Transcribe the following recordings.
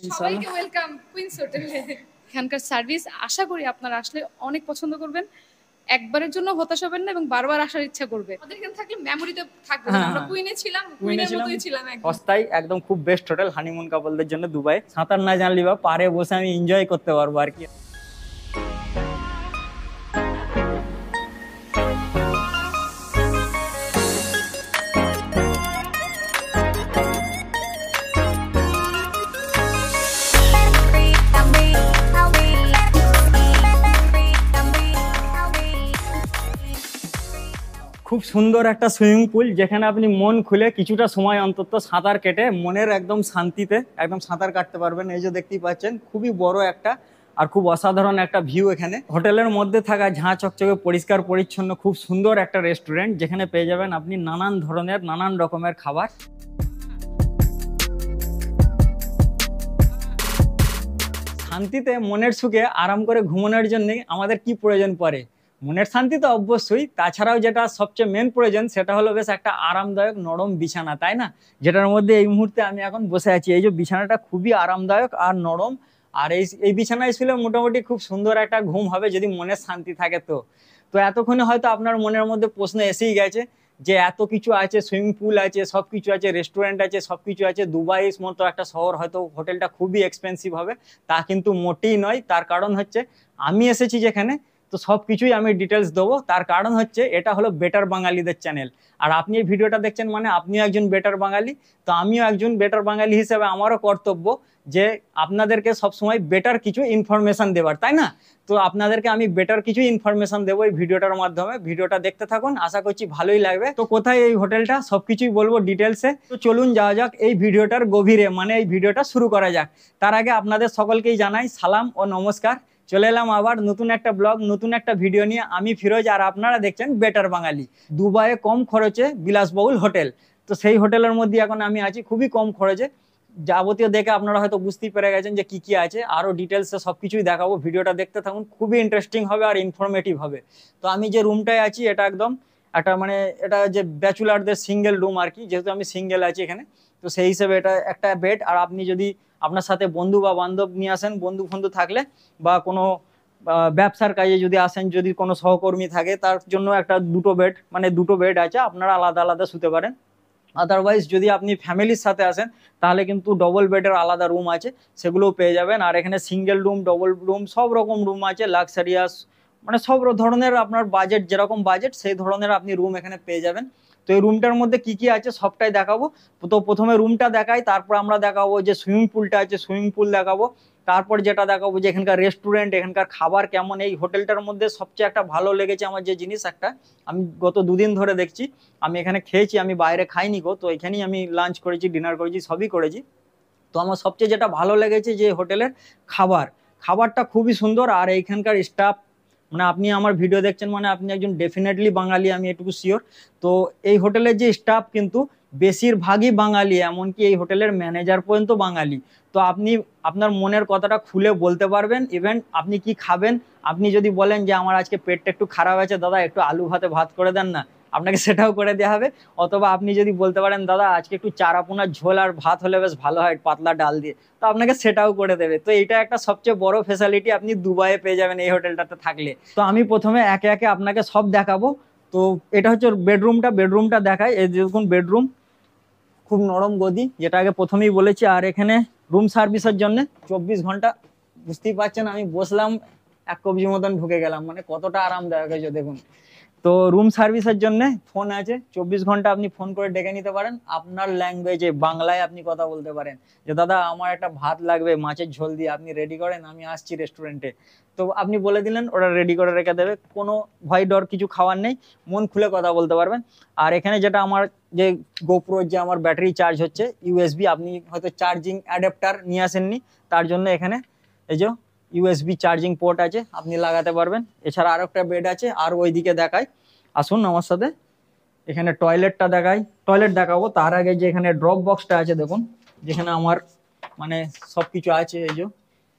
সবাইকে welcome queen's হোটেলে। এখানকার সার্ভিস আশা করি আপনারা আসলে অনেক পছন্দ করবেন, একবারের জন্য হতাশ হবেন না এবং বারবার আসার ইচ্ছা করবে। আমাদের এখানে থাকলে মেমোরিতে থাকবে। আমরা কুইনে ছিলাম, কুইনের মতোই ছিলাম একদম। সস্তায় একদম খুব বেস্ট হোটেল হানিমুন কাপলদের জন্য দুবাই। সাঁতার না জানলি বা পারে বসে আমি এনজয় করতে পারবো আর কি। খুব সুন্দর একটা সুইমিং পুল, যেখানে আপনি মন খুলে কিছুটা সময় অন্তত সাঁতার কেটে মনের একদম শান্তিতে একদম সাঁতার কাটতে পারবেন। এই যে দেখতেই পাচ্ছেন খুবই বড় একটা আর খুব অসাধারণ একটা ভিউ এখানে। হোটেলের মধ্যে থাকা ঝাঁ চকচকে পরিষ্কার পরিচ্ছন্ন খুব সুন্দর একটা রেস্টুরেন্ট, যেখানে পেয়ে যাবেন আপনি নানান ধরনের নানান রকমের খাবার। শান্তিতে মনের সুখে আরাম করে ঘুমানোর জন্য আমাদের কি প্রয়োজন পড়ে? মনের শান্তি তো অবশ্যই, তাছাড়াও যেটা সবচেয়ে মেন প্রয়োজন সেটা হলো বেশ একটা আরামদায়ক নরম বিছানা, তাই না? যেটার মধ্যে এই মুহূর্তে আমি এখন বসে আছি। এই যে বিছানাটা খুবই আরামদায়ক আর নরম, আর এই বিছানায় শুলে মোটামুটি খুব সুন্দর একটা ঘুম হবে যদি মনের শান্তি থাকে। তো এতক্ষণে হয়তো আপনার মনের মধ্যে প্রশ্ন এসেই গেছে যে এত কিছু আছে, সুইমিং পুল আছে, সব কিছু আছে, রেস্টুরেন্ট আছে, সব কিছু আছে, দুবাইয়ের মতো একটা শহর, হয়তো হোটেলটা খুবই এক্সপেন্সিভ হবে। তা কিন্তু মোটেই নয়। তার কারণ হচ্ছে আমি এসেছি যেখানে, তো সব কিছুই আমি ডিটেলস দেবো। তার কারণ হচ্ছে এটা হলো বেটার বাঙালিদের চ্যানেল, আর আপনি এই ভিডিওটা দেখছেন মানে আপনিও একজন বেটার বাঙালি। তো আমিও একজন বেটার বাঙালি হিসেবে আমারও কর্তব্য যে আপনাদেরকে সবসময় বেটার কিছু ইনফরমেশন দেওয়ার, তাই না? তো আপনাদেরকে আমি বেটার কিছু ইনফরমেশন দেবো এই ভিডিওটার মাধ্যমে। ভিডিওটা দেখতে থাকুন, আশা করছি ভালোই লাগবে। তো কোথায় এই হোটেলটা সবকিছুই বলবো ডিটেলসে। তো চলুন যাওয়া যাক এই ভিডিওটার গভীরে, মানে এই ভিডিওটা শুরু করা যাক। তার আগে আপনাদের সকলকেই জানাই সালাম ও নমস্কার। চলে এলাম আবার নতুন একটা ব্লগ, নতুন একটা ভিডিও নিয়ে। আমি ফিরোজ আর আপনারা দেখছেন বেটার বাঙালি। দুবাইয়ে কম খরচে বিলাসবহুল হোটেল, তো সেই হোটেলের মধ্যে এখন আমি আছি খুবই কম খরচে। যাবতীয় দেখে আপনারা হয়তো বুঝতেই পেরে গেছেন যে কি কি আছে, আরো ডিটেলসে সবকিছুই দেখাবো। ভিডিওটা দেখতে থাকুন, খুবই ইন্টারেস্টিং হবে আর ইনফরমেটিভ হবে। তো আমি যে রুমটায় আছি এটা একদম একটা মানে এটা যে ব্যাচুলারদের সিঙ্গেল রুম আর কি, যেহেতু আমি সিঙ্গেল আছি এখানে। তো সেই হিসেবে এটা একটা বেড, আর আপনি যদি আপনার সাথে বন্ধু বা বান্ধব নিয়ে আসেন, বন্ধু থাকলে বা কোনো ব্যবসার কাজে যদি আসেন, যদি কোনো সহকর্মী থাকে তার জন্য একটা দুটো বেড আছে, আপনারা আলাদা আলাদা শুতে পারেন। আদারওয়াইজ যদি আপনি ফ্যামিলির সাথে আসেন তাহলে কিন্তু ডবল বেডের আলাদা রুম আছে, সেগুলোও পেয়ে যাবেন। আর এখানে সিঙ্গেল রুম, ডবল রুম, সব রকম রুম আছে, লাক্সারিয়াস, মানে সব ধরনের আপনার বাজেট যেরকম বাজেট সেই ধরনের আপনি রুম এখানে পেয়ে যাবেন। তো এই রুমটার মধ্যে কি কি আছে সবটাই দেখাবো। তো প্রথমে রুমটা দেখাই, তারপর আমরা দেখাবো যে সুইমিং পুলটা আছে, সুইমিং পুল দেখাবো। তারপর যেটা দেখাবো যে এখানকার রেস্টুরেন্ট, এখানকার খাবার কেমন। এই হোটেলটার মধ্যে সবচেয়ে একটা ভালো লেগেছে আমার যে জিনিস, একটা আমি গত দুদিন ধরে দেখছি, আমি এখানে খেয়েছি, আমি বাইরে খাইনি গো, তো এখানেই আমি লাঞ্চ করেছি, ডিনার করেছি, সবই করেছি। তো আমার সবচেয়ে যেটা ভালো লেগেছে যে হোটেলের খাবারটা খুবই সুন্দর। আর এইখানকার স্টাফ, মানে আপনি আমার ভিডিও দেখছেন মানে আপনি একজন ডেফিনেটলি বাঙালি, আমি এটুকু শিওর। তো এই হোটেলের যে স্টাফ কিন্তু বেশিরভাগই বাঙালি, এমনকি এই হোটেলের ম্যানেজার পর্যন্ত বাঙালি। তো আপনি আপনার মনের কথাটা খুলে বলতে পারবেন। ইভেন আপনি কি খাবেন, আপনি যদি বলেন যে আমার আজকে পেটটা একটু খারাপ আছে দাদা, একটু আলু ভাতে ভাত করে দেন না, আপনাকে সেটাও করে দেওয়া হবে। অথবা আপনি যদি বলতে পারেন দাদা আজকে একটু চারাপোনার ঝোল আর ভাত হলে বেশ ভালো হয় পাতলা ডাল দিয়ে, তো আপনাকে সেটাও করে দেবে। তো এটা একটা সবচেয়ে বড় ফ্যাসিলিটি আপনি দুবাইয়ে পেয়ে যাবেন এই হোটেলটাতে থাকলে। তো আমি প্রথমে একে একে আপনাকে সব দেখাবো। তো এটা হচ্ছে বেডরুমটা দেখাই। এই দেখুন বেডরুম, খুব নরম গদি, যেটা আগে প্রথমেই বলেছি। আর এখানে রুম সার্ভিসের জন্য 24 ঘন্টা, বুঝতেই পারছেন আমি বসলাম এক কবজি মতন ঢুকে গেলাম, মানে কতটা আরামদায়ক হয়েছে দেখুন। তো রুম সার্ভিসের জন্য ফোন আছে, 24 ঘন্টা আপনি ফোন করে ডেকে নিতে পারেন। আপনার ল্যাঙ্গুয়েজে বাংলায় আপনি কথা বলতে পারেন যে দাদা আমার একটা ভাত লাগবে মাছের ঝোল দিয়ে, আপনি রেডি করেন, আমি আসছি রেস্টুরেন্টে। তো আপনি বলে দিলেন, ওরা রেডি করে রেখে দেবে। কোনো ভয় ডর কিছু খাওয়ার নেই, মন খুলে কথা বলতে পারবেন। আর এখানে যেটা আমার যে গোপ্রোর যে আমার ব্যাটারি চার্জ হচ্ছে ইউএসবি, আপনি হয়তো চার্জিং অ্যাডাপ্টার নিয়ে আসেননি, তার জন্য এখানে এই যে ইউএসবি চার্জিং পোর্ট আছে, আপনি লাগাতে পারবেন। এছাড়া আরো একটা বেড আছে, আর ওইদিকে দেখাই, আসুন আমার সাথে। এখানে টয়লেটটা টয়লেট দেখাবো। তার আগে যে এখানে ড্রপ বক্সটা আছে দেখুন, যেখানে আমার মানে সবকিছু আছে। এই যে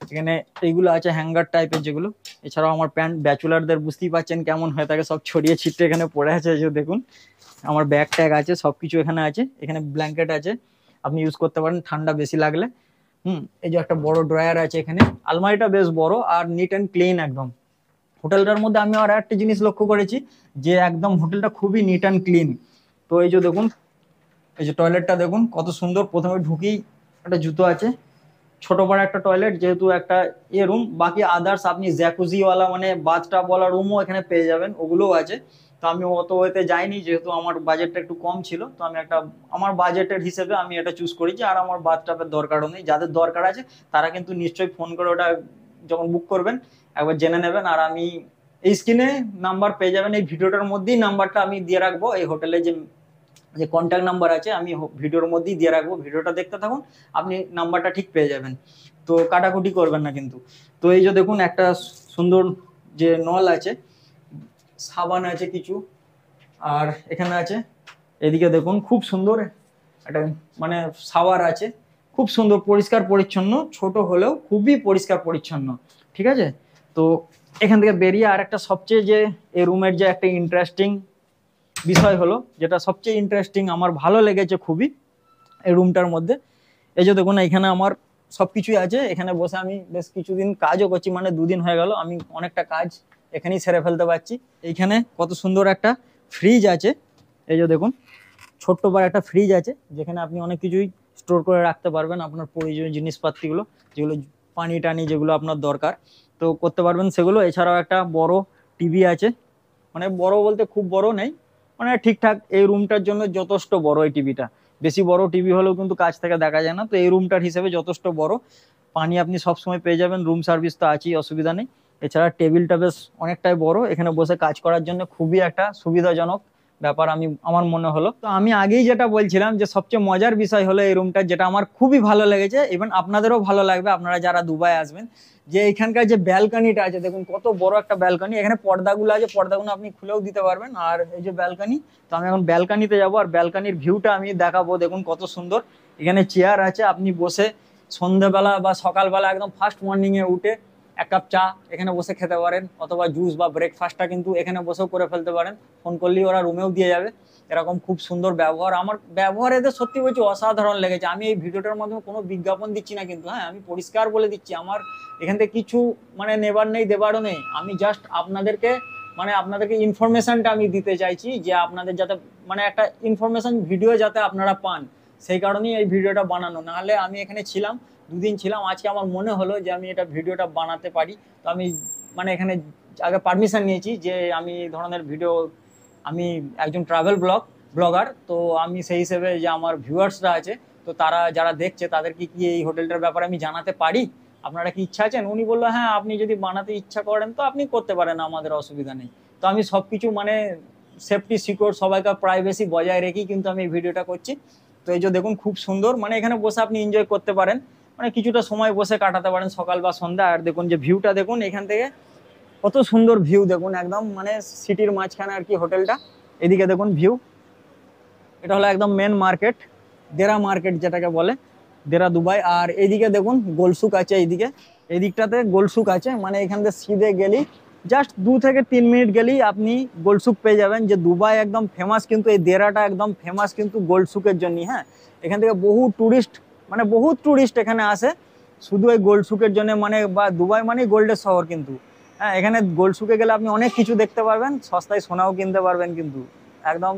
এখানে এইগুলো আছে হ্যাঙ্গার টাইপের যেগুলো। এছাড়াও আমার প্যান্ট, ব্যাচুলারদের বুঝতেই পাচ্ছেন কেমন হয়ে থাকে, সব ছড়িয়ে ছিটে এখানে পড়ে আছে। এই যে দেখুন আমার ব্যাগ ট্যাগ আছে, সবকিছু এখানে আছে। এখানে ব্ল্যাঙ্কেট আছে, আপনি ইউজ করতে পারেন ঠান্ডা বেশি লাগলে। এই যে একটা বড় ড্রয়ার আছে এখানে, আলমারিটা বেশ বড় আর নিট অ্যান্ড ক্লিন একদম। হোটেলটার মধ্যে আমি আর একটা জিনিস লক্ষ্য করেছি যে একদম হোটেলটা খুবই নিট অ্যান্ড ক্লিন। তো এই যে দেখুন, এই যে টয়লেটটা দেখুন কত সুন্দর। প্রথমে ঢুকেই একটা জুতো আছে, ছোট বড় একটা টয়লেট, যেহেতু একটা রুম। বাকি আদার্স আপনি জ্যাকুজিওয়ালা মানে বাথটাব ওয়ালা রুমও এখানে পেয়ে যাবেন, ওগুলোও আছে। তো আমি অত ওয়েতে যাইনি, যেহেতু আমার বাজেটটা একটু কম ছিল। তো আমি একটা আমার বাজেটের হিসেবে আমি এটা চুজ করেছি। আর আমার বাথটাবের দরকারও নেই। যাদের দরকার আছে তারা কিন্তু নিশ্চয়ই ফোন করে ওটা যখন বুক করবেন একবার জেনে নেবেন। আর আমি এই স্ক্রিনে নাম্বার পেয়ে যাবেন, এই ভিডিওটার মধ্যেই নাম্বারটা আমি দিয়ে রাখবো। এই হোটেলে যে যে কন্ট্যাক্ট নাম্বার আছে আমি ভিডিওর মধ্যেই দিয়ে রাখবো, ভিডিওটা দেখতে থাকুন, আপনি নাম্বারটা ঠিক পেয়ে যাবেন। তো কাটাকুটি করবেন না কিন্তু। তো এই যে দেখুন একটা সুন্দর যে নল আছে, সাবান আছে কিছু, আর এখানে আছে এদিকে দেখুন খুব সুন্দর একটা মানে শাওয়ার আছে, খুব সুন্দর পরিষ্কার পরিচ্ছন্ন, ছোট হলেও খুবই পরিষ্কার পরিচ্ছন্ন। ঠিক আছে, তো এখান থেকে বেরিয়ে আর একটা সবচেয়ে যে এই রুমের যে একটা ইন্টারেস্টিং বিষয় হলো, যেটা সবচেয়ে ইন্টারেস্টিং আমার ভালো লেগেছে খুবই এই রুমটার মধ্যে, এই যে দেখুন এখানে আমার সবকিছুই আছে। এখানে বসে আমি বেশ কিছুদিন কাজও করছি, মানে 2 দিন হয়ে গেল, আমি অনেকটা কাজ এখানেই সেরে ফেলতে পারছি। এইখানে কত সুন্দর একটা ফ্রিজ আছে, এই যে দেখুন ছোট্ট বড় একটা ফ্রিজ আছে, যেখানে আপনি অনেক কিছুই স্টোর করে রাখতে পারবেন, আপনার প্রয়োজনীয় জিনিসপাতিগুলো, যেগুলো পানি টানি যেগুলো আপনার দরকার তো করতে পারবেন সেগুলো। এছাড়াও একটা বড় টিভি আছে, মানে বড় বলতে খুব বড় নেই, মানে ঠিকঠাক এই রুমটার জন্য যথেষ্ট বড় এই টিভিটা। বেশি বড় টিভি হলেও কিন্তু কাছ থেকে দেখা যায় না, তো এই রুমটার হিসেবে যথেষ্ট বড়। পানি আপনি সবসময় পেয়ে যাবেন, রুম সার্ভিস তো আছেই, অসুবিধা নেই। এছাড়া টেবিলটা বেশ অনেকটাই বড়, এখানে বসে কাজ করার জন্য খুবই একটা সুবিধাজনক ব্যাপার আমার মনে হলো। তো আমি আগেই যেটা বলছিলাম যে সবচেয়ে মজার বিষয় হলো এই রুমটা, যেটা আমার খুবই ভালো লেগেছে, ইভেন আপনাদেরও ভালো লাগবে, আপনারা যারা দুবাই আসবেন, যে এখানকার যে ব্যালকনিটা আছে দেখুন কত বড় একটা ব্যালকনি। এখানে পর্দাগুলো আছে, পর্দাগুলো আপনি খুলেও দিতে পারবেন। আর এই যে ব্যালকনি, তো আমি এখন ব্যালকনিতে যাবো আর ব্যালকনির ভিউটা আমি দেখাবো। দেখুন কত সুন্দর, এখানে চেয়ার আছে, আপনি বসে সন্ধ্যেবেলা বা সকালবেলা একদম ফার্স্ট মর্নিং এ উঠে 1 কাপ চা এখানে বসে খেতে পারেন, অথবা জুস বা ব্রেকফাস্টটা কিন্তু এখানে বসেও করে ফেলতে পারেন। ফোন করলেই ওরা রুমেও দিয়ে যাবে। এরকম খুব সুন্দর ব্যবহার, আমার ব্যবহার এদের সত্যি বলছি অসাধারণ লেগেছে। আমি এই ভিডিওটার মাধ্যমে কোনো বিজ্ঞাপন দিচ্ছি না কিন্তু, হ্যাঁ আমি পরিষ্কার বলে দিচ্ছি, আমার এখান থেকে কিছু মানে নেবার নেই দেবারও নেই। আমি জাস্ট আপনাদেরকে ইনফরমেশনটা আমি দিতে চাইছি, যে আপনাদের যাতে মানে একটা ইনফরমেশন ভিডিও যাতে আপনারা পান, সেই কারণেই এই ভিডিওটা বানানো। নাহলে আমি এখানে ছিলাম 2 দিন ছিলাম, আজকে আমার মনে হলো যে আমি এটা ভিডিওটা বানাতে পারি। তো আমি মানে এখানে আগে পারমিশন নিয়েছি যে আমি এই ধরনের ভিডিও, আমি একজন ট্রাভেল ব্লগার, তো আমি সেই হিসেবে যে আমার ভিউয়ার্সরা আছে, তো তারা যারা দেখছে তাদেরকে কি এই হোটেলটার ব্যাপারে আমি জানাতে পারি, আপনারা কি ইচ্ছা আছেন? উনি বললো হ্যাঁ আপনি যদি বানাতে ইচ্ছা করেন তো আপনি করতে পারেন, আমাদের অসুবিধা নেই। তো আমি সবকিছু মানে সেফটি সিকিউর সবাইকার প্রাইভেসি বজায় রেখেই কিন্তু আমি এই ভিডিওটা করছি। তো এই যে দেখুন খুব সুন্দর, মানে এখানে বসে আপনি এনজয় করতে পারেন, মানে কিছুটা সময় বসে কাটাতে পারেন সকাল বা সন্ধ্যা। আর দেখুন যে ভিউটা দেখুন এখান থেকে কত সুন্দর ভিউ, দেখুন একদম মানে সিটির মাঝখানে আর কি হোটেলটা। এদিকে দেখুন ভিউ, এটা হলো একদম মেন মার্কেট, দেরা মার্কেট যেটাকে বলে, দেরা দুবাই। আর এইদিকে দেখুন গোলসুক আছে, এইদিকে এদিকটাতে গোলসুক আছে, মানে এখান থেকে সিধে গেলেই জাস্ট 2 থেকে 3 মিনিট গেলেই আপনি গোলসুক পেয়ে যাবেন। যে দুবাই একদম ফেমাস কিন্তু, এই দেরাটা একদম ফেমাস কিন্তু গোলসুকের জন্য। হ্যাঁ, এখান থেকে বহুত টুরিস্ট এখানে আসে শুধু এই গোলসুকের জন্য, মানে বা দুবাই মানে গোল্ডের শহর কিন্তু। হ্যাঁ, এখানে গোলসুকে গেলে আপনি অনেক কিছু দেখতে পারবেন, সস্তায় সোনাও কিনতে পারবেন কিন্তু, একদম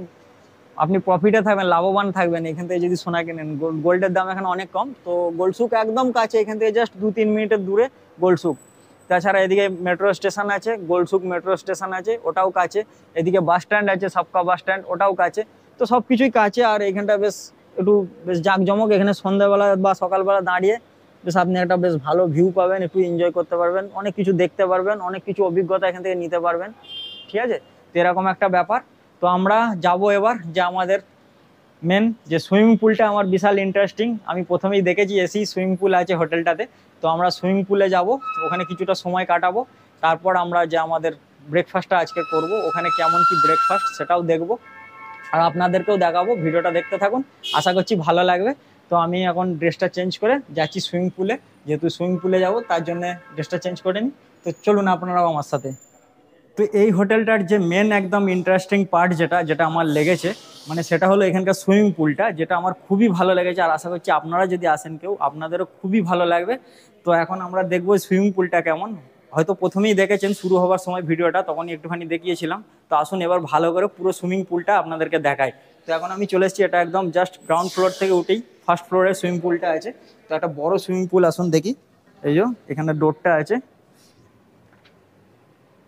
আপনি প্রফিটে থাকবেন, লাভবান থাকবেন এখান থেকে যদি সোনা কেনেন। গোল্ডের দাম এখানে অনেক কম। তো গোলসুক একদম কাছে, এখান থেকে জাস্ট 2-3 মিনিটের দূরে গোলসুক। তাছাড়া এদিকে মেট্রো স্টেশন আছে, গোলসুক মেট্রো স্টেশন আছে, ওটাও কাছে। এদিকে বাস স্ট্যান্ড আছে, সাবকা বাস স্ট্যান্ড, ওটাও কাছে। তো সব কিছুই কাছে। আর এইখানটা বেশ জাঁকজমক, এখানে সন্ধ্যাবেলা বা সকালবেলা দাঁড়িয়ে বেশ আপনি একটা বেশ ভালো ভিউ পাবেন, একটু এনজয় করতে পারবেন, অনেক কিছু দেখতে পারবেন, অনেক কিছু অভিজ্ঞতা এখান থেকে নিতে পারবেন। ঠিক আছে, তো এরকম একটা ব্যাপার। তো আমরা যাব এবার যে আমাদের মেন যে সুইমিং পুলটা আমার বিশাল ইন্টারেস্টিং, আমি প্রথমেই দেখেছি এসি সুইমিং পুল আছে হোটেলটাতে। তো আমরা সুইমিং পুলে যাব, ওখানে কিছুটা সময় কাটাবো, তারপর আমরা যে আমাদের ব্রেকফাস্টটা আজকে করব, ওখানে কেমন কি ব্রেকফাস্ট সেটাও দেখব, আর আপনাদেরকেও দেখাবো। ভিডিওটা দেখতে থাকুন, আশা করছি ভালো লাগবে। তো আমি এখন ড্রেসটা চেঞ্জ করে যাচ্ছি সুইমিং পুলে, যেহেতু সুইমিং পুলে যাব তার জন্য ড্রেসটা চেঞ্জ করে নিই। তো চলুন আপনারাও আমার সাথে। তো এই হোটেলটার যে মেন একদম ইন্টারেস্টিং পার্ট যেটা যেটা আমার লেগেছে, মানে সেটা হলো এখানকার সুইমিং পুলটা, যেটা আমার খুবই ভালো লেগেছে। আর আশা করছি আপনারা যদি আসেন কেউ, আপনাদেরও খুবই ভালো লাগবে। তো এখন আমরা দেখবো সুইমিং পুলটা কেমন। হয়তো প্রথমেই দেখেছেন শুরু হওয়ার সময় ভিডিওটা, তখনই একটুখানি দেখিয়েছিলাম। তো আসুন এবার ভালো করে পুরো সুইমিং পুলটা আপনাদেরকে দেখাই। তো এখন আমি চলে এসেছি, এটা একদম জাস্ট গ্রাউন্ড ফ্লোর থেকে উঠেই ফার্স্ট ফ্লোরে সুইমিং পুলটা আছে। তো একটা বড় সুইমিং পুল, আসুন দেখি। এই যে এখানে ডোরটা আছে।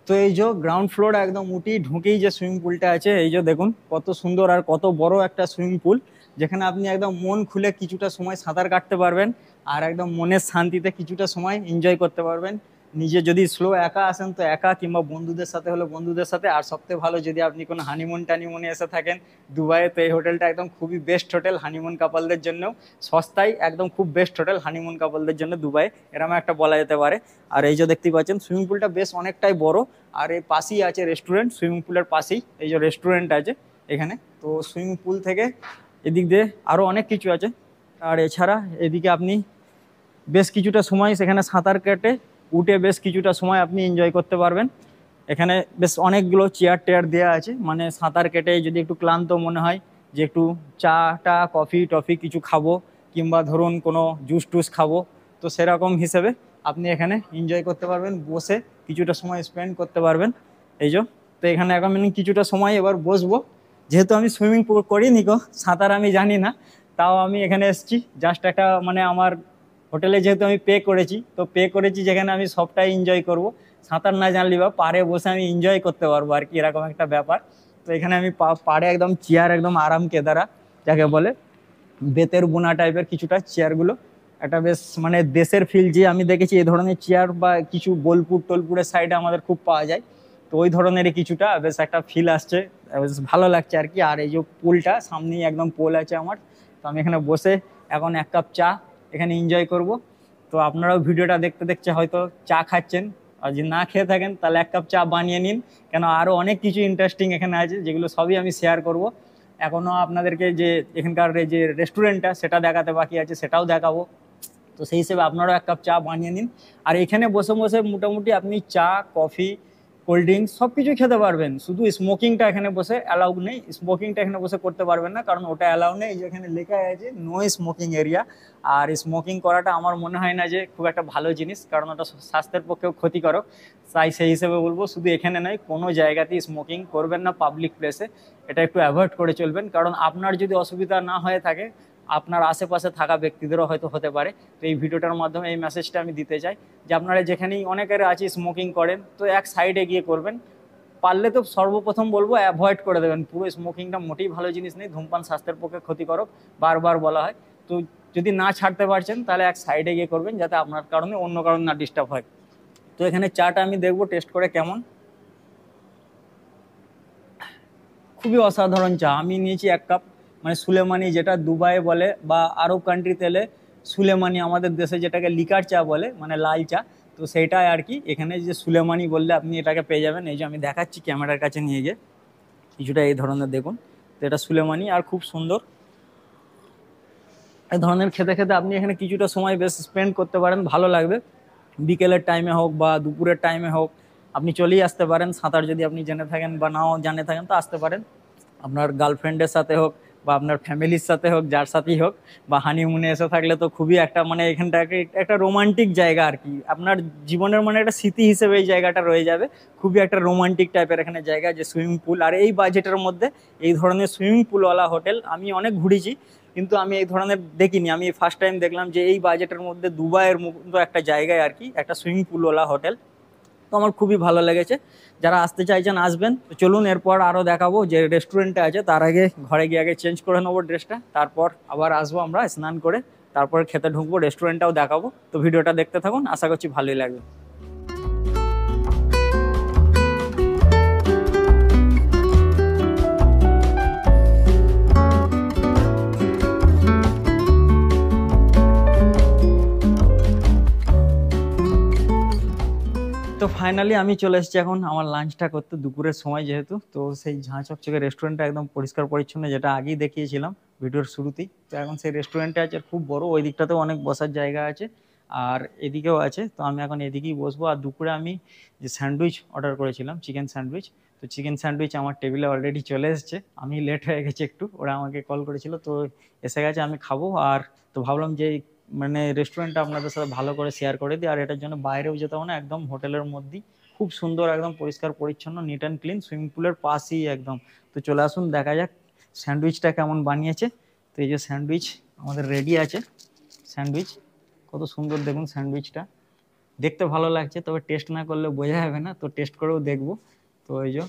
তো এই যে গ্রাউন্ড ফ্লোর একদম উঠি ঢুকেই যে সুইমিং পুলটা আছে, এই যে দেখুন কত সুন্দর আর কত বড় একটা সুইমিং পুল, যেখানে আপনি একদম মন খুলে কিছুটা সময় সাঁতার কাটতে পারবেন আর একদম মনের শান্তিতে কিছুটা সময় এনজয় করতে পারবেন। নিজে যদি স্লো একা আসেন তো একা, কিংবা বন্ধুদের সাথে হলে বন্ধুদের সাথে। আর সবথেকে ভালো যদি আপনি কোনো হানিমুন টানিমুনে এসে থাকেন দুবাইয়ে, তো এই হোটেলটা একদম খুবই বেস্ট হোটেল হানিমুন কাপলদের জন্যও। সস্তায় একদম খুব বেস্ট হোটেল হানিমুন কাপলদের জন্য দুবাই, এরকম একটা বলা যেতে পারে। আর এই যে দেখতেই পাচ্ছেন সুইমিং পুলটা বেশ অনেকটাই বড়। আর এই পাশেই আছে রেস্টুরেন্ট, সুইমিং পুলের পাশেই এই যে রেস্টুরেন্ট আছে এখানে। তো সুইমিং পুল থেকে এদিক দিয়ে আরও অনেক কিছু আছে। আর এছাড়া এদিকে আপনি বেশ কিছুটা সময় সেখানে সাঁতার কেটে উঠে বেশ কিছুটা সময় আপনি এনজয় করতে পারবেন। এখানে বেশ অনেকগুলো চেয়ার টেয়ার দেওয়া আছে, মানে সাঁতার কেটে যদি একটু ক্লান্ত মনে হয় যে একটু চা টা কফি টফি কিছু খাবো, কিংবা ধরুন কোনো জুস টুস খাবো, তো সেরকম হিসেবে আপনি এখানে এনজয় করতে পারবেন, বসে কিছুটা সময় স্পেন্ড করতে পারবেন। এই যে তো এখানে এখন আমি কিছুটা সময় এবার বসবো। যেহেতু আমি সুইমিং করিনি গো, সাঁতার আমি জানি না, তাও আমি এখানে এসেছি জাস্ট একটা মানে আমার হোটেলে যেহেতু আমি পে করেছি, তো পে করেছি যেখানে আমি সবটাই এনজয় করব। সাঁতার না জানলে বা পাড়ে বসে আমি এনজয় করতে পারবো আর কি, এরকম একটা ব্যাপার। তো এখানে আমি পাড়ে একদম চেয়ার একদম আরাম কেদারা যাকে বলে, বেতের বোনা টাইপের কিছুটা চেয়ারগুলো, একটা বেশ মানে দেশের ফিল যে আমি দেখেছি এই ধরনের চেয়ার বা কিছু বোলপুর টোলপুরের সাইডে আমাদের খুব পাওয়া যায়। তো ওই ধরনেরই কিছুটা বেশ একটা ফিল আসছে, বেশ ভালো লাগছে আর কি। আর এই যে পুলটা সামনেই একদম পোল আছে আমার, তো আমি এখানে বসে এখন এক কাপ চা এখানে এনজয় করব। তো আপনারাও ভিডিওটা দেখতে দেখতে হয়তো চা খাচ্ছেন, আর যদি না খেয়ে থাকেন তাহলে এক কাপ চা বানিয়ে নিন, কেন আরও অনেক কিছু ইন্টারেস্টিং এখানে আছে যেগুলো সবই আমি শেয়ার করব। এখনও আপনাদেরকে যে এখানকার যে রেস্টুরেন্টটা সেটা দেখাতে বাকি আছে, সেটাও দেখাবো। তো সেই হিসেবে আপনারাও এক কাপ চা বানিয়ে নিন। আর এখানে বসে বসে মোটামুটি আপনি চা কফি কোল্ড ড্রিঙ্কস সব কিছুই খেতে পারবেন, শুধু স্মোকিংটা এখানে বসে অ্যালাউ নেই। স্মোকিংটা এখানে বসে করতে পারবেন না, কারণ ওটা অ্যালাউ নেই, যেখানে লেখা আছে নো স্মোকিং এরিয়া। আর স্মোকিং করাটা আমার মনে হয় না যে খুব একটা ভালো জিনিস, কারণ ওটা স্বাস্থ্যের পক্ষেও ক্ষতিকারক। তাই সেই হিসেবে বলবো শুধু এখানে নয়, কোনো জায়গাতেই স্মোকিং করবেন না পাবলিক প্লেসে, এটা একটু অ্যাভয়েড করে চলবেন। কারণ আপনার যদি অসুবিধা না হয়ে থাকে, আপনার আশেপাশে থাকা ব্যক্তিদেরও হয়তো হতে পারে। তো এই ভিডিওটার মাধ্যমে এই মেসেজটা আমি দিতে চাই যে আপনারা যেখানেই অনেকের আছে স্মোকিং করেন, তো এক সাইডে গিয়ে করবেন। পারলে তো সর্বপ্রথম বলবো অ্যাভয়েড করে দেবেন, পুরো স্মোকিংটা মোটেই ভালো জিনিস নেই, ধূমপান স্বাস্থ্যের পক্ষে ক্ষতিকারক, বারবার বলা হয়। তো যদি না ছাড়তে পারছেন তাহলে এক সাইডে গিয়ে করবেন, যাতে আপনার কারণে অন্য কারণ না ডিস্টার্ব হয়। তো এখানে চাটা আমি দেখবো টেস্ট করে কেমন। খুবই অসাধারণ চা, আমি নিয়েছি এক কাপ, মানে সুলেমানি যেটা দুবাই বলে বা আরব কান্ট্রিতে এলে সুলেমানি, আমাদের দেশে যেটাকে লিকার চা বলে মানে লাল চা, তো সেইটাই আর কি। এখানে যে সুলেমানি বললে আপনি এটাকে পেয়ে যাবেন। এই যে আমি দেখাচ্ছি ক্যামেরার কাছে নিয়ে গিয়ে, কিছুটা এই ধরনের দেখুন। তো এটা সুলেমানি আর খুব সুন্দর। এই ধরনের খেতে খেতে আপনি এখানে কিছুটা সময় বেশ স্পেন্ড করতে পারেন, ভালো লাগবে। বিকেলের টাইমে হোক বা দুপুরের টাইমে হোক আপনি চলেই আসতে পারেন। সাঁতার যদি আপনি জেনে থাকেন বা নাও জানে থাকেন তো আসতে পারেন, আপনার গার্লফ্রেন্ডের সাথে হোক বা আপনার ফ্যামিলির সাথে হোক, যার সাথেই হোক, বা হানিমুনে এসে থাকলে তো খুবই একটা মানে এখানটাকে একটা রোমান্টিক জায়গা আর কি। আপনার জীবনের মানে একটা স্মৃতি হিসেবে এই জায়গাটা রয়ে যাবে, খুবই একটা রোমান্টিক টাইপের এখানে জায়গা। যে সুইমিং পুল, আর এই বাজেটের মধ্যে এই ধরনের সুইমিং পুলওয়ালা হোটেল আমি অনেক ঘুরেছি, কিন্তু আমি এই ধরনের দেখিনি। আমি ফার্স্ট টাইম দেখলাম যে এই বাজেটের মধ্যে দুবাইয়ের মতো একটা জায়গায় আর কি একটা সুইমিং পুলওয়ালা হোটেল। তো আমার খুবই ভালো লেগেছে। যারা আসতে চাইছেন আসবেন। তো চলুন এরপর আরও দেখাবো যে রেস্টুরেন্টে আছে, তার আগে ঘরে গিয়ে আগে চেঞ্জ করে নেবো ড্রেসটা, তারপর আবার আসবো আমরা স্নান করে, তারপর খেতে ঢুকবো, রেস্টুরেন্টটাও দেখাবো। তো ভিডিওটা দেখতে থাকুন, আশা করছি ভালোই লাগবে। তো ফাইনালি আমি চলে এসেছি এখন আমার লাঞ্চটা করতে, দুপুরের সময় যেহেতু। তো সেই ঝাঁ চকচকে রেস্টুরেন্টটা একদম পরিষ্কার পরিচ্ছন্ন, যেটা আগেই দেখিয়েছিলাম ভিডিওর শুরুতেই। তো এখন সেই রেস্টুরেন্টে আছে, খুব বড়, ওই দিকটাতেও অনেক বসার জায়গা আছে। আর এদিকেও আছে। তো আমি এখন এদিকেই বসবো। আর দুপুরে আমি যে স্যান্ডউইচ অর্ডার করেছিলাম, চিকেন স্যান্ডউইচ, তো চিকেন স্যান্ডউইচ আমার টেবিলে অলরেডি চলে এসেছে। আমি লেট হয়ে গেছে একটু, ওরা আমাকে কল করেছিল, তো এসে গেছে, আমি খাবো। আর তো ভাবলাম যে মানে রেস্টুরেন্টটা আপনাদের সাথে ভালো করে শেয়ার করে দিই। আর এটার জন্য বাইরেও যেতে হবে না, একদম হোটেলের মধ্যেই, খুব সুন্দর, একদম পরিষ্কার পরিচ্ছন্ন, নিট অ্যান্ড ক্লিন, সুইমিং পুলের পাশেই একদম। তো চলে আসুন, দেখা যাক স্যান্ডউইচটা কেমন বানিয়েছে। তো এই যে স্যান্ডউইচ আমাদের রেডি আছে। স্যান্ডউইচ কত সুন্দর দেখুন, স্যান্ডউইচটা দেখতে ভালো লাগছে, তবে টেস্ট না করলে বোঝা যাবে না, তো টেস্ট করেও দেখবো। তো এই যে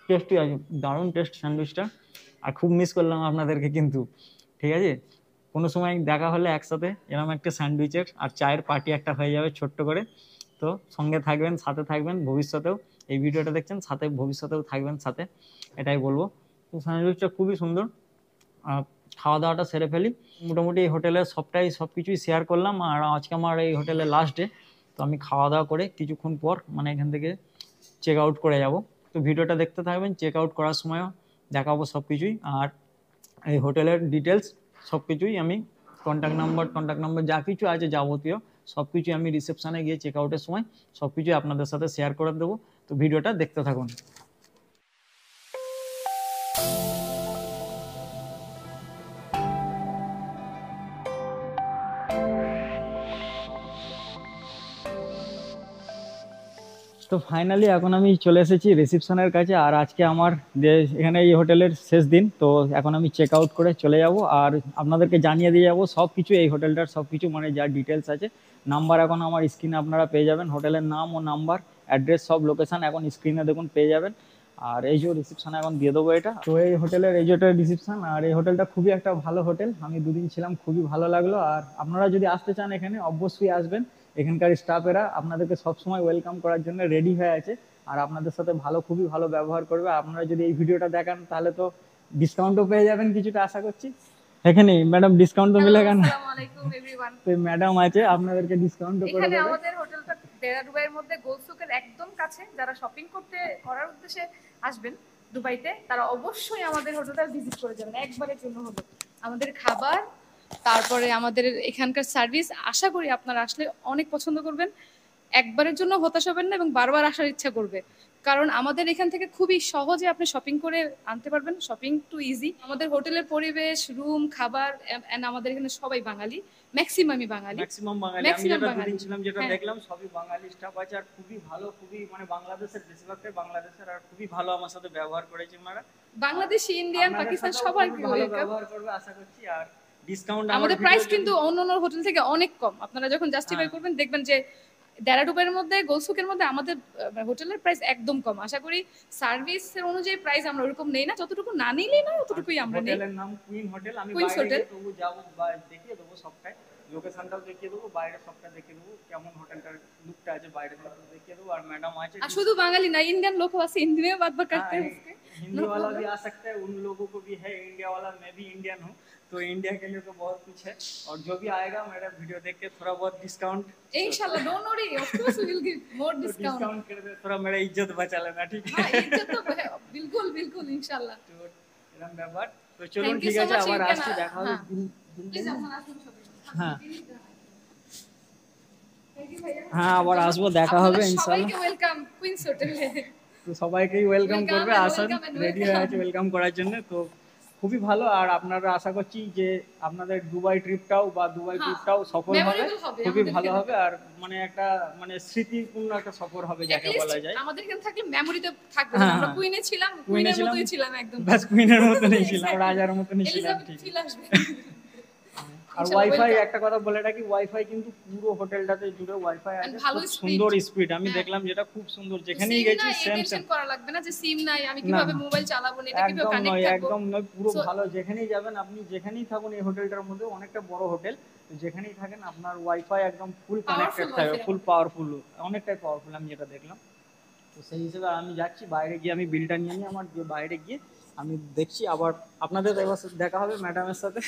টেস্টই আছে, দারুণ টেস্ট স্যান্ডউইচটা। আর খুব মিস করলাম আপনাদেরকে কিন্তু, ঠিক আছে, কোনো সময় দেখা হলে একসাথে এরকম একটা স্যান্ডউইচের আর চায়ের পার্টি একটা হয়ে যাবে ছোট্ট করে। তো সঙ্গে থাকবেন, সাথে থাকবেন ভবিষ্যতেও, এই ভিডিওটা দেখছেন সাথে, ভবিষ্যতেও থাকবেন সাথে, এটাই বলবো। তো স্যান্ডউইচটা খুবই সুন্দর। খাওয়া দাওয়াটা সেরে ফেলি। মোটামুটি এই হোটেলের সব কিছুই শেয়ার করলাম। আর আজকে আমার এই হোটেলের লাস্ট ডে, তো আমি খাওয়া দাওয়া করে কিছুক্ষণ পর মানে এখান থেকে চেক আউট করে যাব। তো ভিডিওটা দেখতে থাকবেন, চেক আউট করার সময়ও দেখাবো সব কিছুই। আর এই হোটেলের ডিটেলস সব কিছুই আমি কন্ট্যাক্ট নাম্বার যা কিছু আছে যাবতীয় সব কিছুই আমি রিসেপশানে গিয়ে চেক আউটের সময় সব কিছুই আপনাদের সাথে শেয়ার করে দেবো। তো ভিডিওটা দেখতে থাকুন। তো ফাইনালি এখন আমি চলে এসেছি রিসেপশনের কাছে। আর আজকে আমার এখানে এই হোটেলের শেষ দিন, তো এখন আমি চেক আউট করে চলে যাব। আর আপনাদেরকে জানিয়ে দিয়ে যাবো সব কিছু, এই হোটেলটার সব কিছু, মানে যা ডিটেলস আছে। নাম্বার এখন আমার স্ক্রিনে আপনারা পেয়ে যাবেন, হোটেলের নাম ও নাম্বার, অ্যাড্রেস, সব লোকেশন এখন স্ক্রিনে দেখুন পেয়ে যাবেন। আর এই যে রিসেপশনে এখন দিয়ে দেবো এটা। তো এই হোটেলের এই যে রিসেপশন। আর এই হোটেলটা খুবই একটা ভালো হোটেল, আমি দুদিন ছিলাম, খুবই ভালো লাগলো। আর আপনারা যদি আসতে চান এখানে অবশ্যই আসবেন, এখানকার স্টাফেরা আপনাদেরকে সবসময় ওয়েলকাম করার জন্য রেডি হয়ে আছে। আর আপনাদের সাথে খুবই ভালো ব্যবহার করবে। আপনারা যদি এই ভিডিওটা দেখেন তাহলে তো ডিসকাউন্টও পেয়ে যাবেন কিছুটা, আশা করছি। এখানে ম্যাডাম ডিসকাউন্ট তো মিলে কেন? আসসালামু আলাইকুম एवरीवन। তো ম্যাডাম আছে, আপনাদেরকে ডিসকাউন্টও করে এখানে দেবে। আমাদের হোটেলটা দেরাদুবাইয়ের মধ্যে গোলসুকের একদম কাছে। যারা শপিং করার উদ্দেশ্যে আসবেন দুবাইতে, তারা অবশ্যই আমাদের হোটেলটা ভিজিট করে যাবেন একবারের জন্য হলো। আমাদের খাবার, তারপরে আমাদের এখানকার সার্ভিস, আশা করি আপনারা আসলে অনেক পছন্দ করবেন। একবারের জন্য হতাশ হবেন না এবং বারবার আসার ইচ্ছা করবে, কারণ আমাদের এখান থেকে খুবই সহজে আপনি শপিং করে আনতে পারবেন। Shopping too easy. আমাদের হোটেলের পরিবেশ, রুম, খাবার, এন্ড আমাদের এখানে সবাই বাঙালি, ম্যাক্সিমামই বাঙালি। ম্যাক্সিমাম বাঙালি, আমি যেটা দুদিন ছিলাম যেটা দেখলাম সবই বাঙালি স্টাফ আছে। আর খুবই ভালো, খুবই মানে বাংলাদেশের, বেশিরভাগটাই বাংলাদেশের। আর খুবই ভালো আমার সাথে ব্যবহার করেছে ওনারা, বাংলাদেশি, ইন্ডিয়ান, পাকিস্তান সবাইকে ব্যবহার করবে আশা করছি। আর ডিসকাউন্ট আমাদের প্রাইস কিন্তু অন্যান্য হোটেল থেকে অনেক কম। আপনারা যখন জাস্টিফাই করবেন দেখবেন যে দেরাদুবাইয়ের মধ্যে, গোলসুকের মধ্যে আমাদের হোটেলের প্রাইস একদম কম। আশা করি সার্ভিসের অনুযায়ী প্রাইস আমরা ওরকম নেই না, যতটুকু না নিলেই না ততটুকুই আমরা নেই। হোটেলের নাম কুইন হোটেল। আমি বাইরে গিয়ে তবু যাব, দেখিয়ে দেবো সবটাই, লোকেশনটাও দেখিয়ে দেবো, বাইরে সবটা দেখিয়ে দেবো, কেমন হোটেলটার লুকটা আছে বাইরে থেকে দেখিয়ে দেবো। আর ম্যাডাম আছে, আর শুধু বাঙালি না, इंडियन लोग আছে, हिंदी में बात करते हैं, हिंदी वाला भी आ सकता है, उन लोगों को भी है, इंडिया वाला, मैं भी इंडियन हूँ, तो इंडिया के लिए तो बहुत कुछ है। और जो भी आएगा मेरा वीडियो देख के थोड़ा बहुत डिस्काउंट इंशाल्लाह, don't worry, of course we will give more discount कर दे, थोड़ा मेरा इज्जत बचा लेना, ठीक है? हां, इज्जत तो बिल्कुल बिल्कुल इंशाल्लाह। तो এরকম ব্যাপার। তো চলুন ঠিক আছে, আবার আসছি, দেখা হবে। প্লিজ আপনারা আসুন সবাই। হ্যাঁ হ্যাঁ, আবার আসবো, দেখা হবে ইনশাআল্লাহ। সবাইকে ওয়েলকাম কুইন্স হোটেলে। তো সবাইকেই ওয়েলকাম করবে, আসুন, রেডি হয়ে আছে ওয়েলকাম করার জন্য। তো খুবই ভালো। আর আপনারা আশা করছি যে আপনাদের দুবাই ট্রিপটাও সফল হবে, খুবই ভালো হবে। আর মানে একটা মানে স্মৃতিপূর্ণ একটা সফর হবে যাকে বলা যায়। আমাদের এখানে থাকলে মেমোরিতে থাকবে। আমরা কুইনে ছিলাম, কুইনের মতোই ছিলাম একদম, বাস কুইনের মতই ছিলাম, রাজার মতই ছিলাম, ঠিক। আর ওয়াইফাই, একটা কথা বলে রাখি, ওয়াইফাই কিন্তু পুরো হোটেলটাতে জুড়ে ওয়াইফাই আছে, খুব সুন্দর স্পিড। আমি দেখলাম যেটা খুব সুন্দর, যেখানেই গেছি সেম করা লাগবে না যে সিম নাই, আমি কিভাবে মোবাইল চালাবো, এটা কিভাবে কানেক্ট করব। একদম নয়, পুরো ভালো। যেখানেই যাবেন আপনি, যেখানেই থাকুন, এই হোটেলটার মধ্যে অনেকটা বড় হোটেল, তো যেখানেই থাকেন আপনার ওয়াইফাই একদম ফুল কানেক্টেড থাকবে, ফুল পাওয়ারফুল, অনেকটাই পাওয়ারফুল আমি যেটা দেখলাম। তো সেই হিসেবে আমি যাচ্ছি বাইরে গিয়ে, আমি বিলটা নিয়ে নিই আমার, বাইরে গিয়ে আমি দেখছি। আবার আপনাদের দেখা হবে ম্যাডামের সাথে।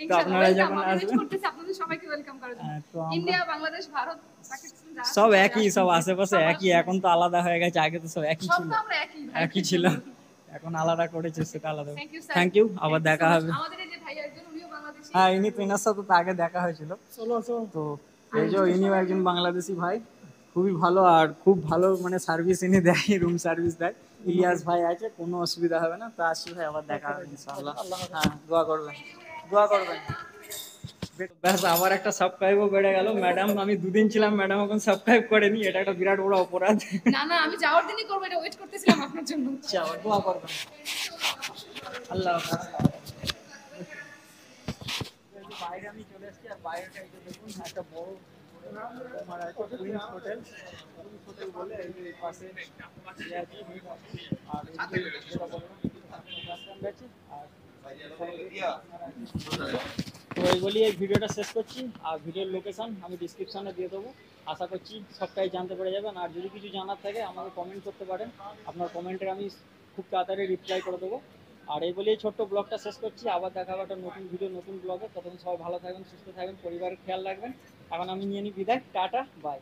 তো আপনারা যখন আসবেন, আপনাদের সবাইকে ওয়েলকাম করার জন্য। ইন্ডিয়া, বাংলাদেশ, ভারত, পাকিস্তান সব একই, সব আশেপাশে একই। এখন তো আলাদা হয়ে গেছে, আগে তো সব একই ছিল, একই ছিল, এখন আলাদা করেছে, সেটা আলাদা। থ্যাংক ইউ, আবার দেখা হবে। আমাদের এই যে ভাই একজন, উনিও হ্যাঁ ইনি তো এনার সাথে তো আগে দেখা হয়েছিল। তো এই যে ইনিও একজন বাংলাদেশি ভাই, খুবই ভালো আর খুব ভালো মানে সার্ভিস ইনি দেয়, রুম সার্ভিস দেয়। ইলিয়াস ভাই আছে, কোনো অসুবিধা হবে না। তো আসি ভাই, আবার দেখা হবে ইনশাআল্লাহ। হ্যাঁ দোয়া করবেন, দোয়া করবেন। ব্যাস আবার একটা সাবস্ক্রাইবও বেড়ে গেল। ম্যাডাম আমি দুদিন ছিলাম, ম্যাডাম এখন সাবস্ক্রাইব করেনি, এটা একটা বিরাট বড় অপরাধ। না না, আমি যাওয়ার দিনই করবো, এটা ওয়েট করতেছিলাম আপনার জন্য। আচ্ছা দোয়া করবেন। আল্লাহ হাফেজ। বাইরে আমি চলে এসেছি, আর বাইরেটা এই যে দেখুন একটা বড় তোমার আছে কুইন্স হোটেল। কুইন্স হোটেল বলে এই যে পাশে ইয়ে আছে, আর এই যে যেটা বললাম রেস্টুরেন্ট আছে। আর তো এই বলি এই ভিডিওটা শেষ করছি, আর ভিডিওর লোকেশন আমি ডিসক্রিপশনে দিয়ে দেবো। আশা করছি সবটাই জানতে পেরে যাবেন। আর যদি কিছু জানার থাকে আমাকে কমেন্ট করতে পারেন, আপনার কমেন্টে আমি খুব তাড়াতাড়ি রিপ্লাই করে দেবো। আর এই বলেই ছোট্ট ব্লগটা শেষ করছি। আবার দেখা হবে একটা নতুন ভিডিও নতুন ব্লগে। ততক্ষণ সবাই ভালো থাকবেন, সুস্থ থাকবেন, পরিবারের খেয়াল রাখবেন। এখন আমি নিয়ে নিই বিদায়, টাটা বাই।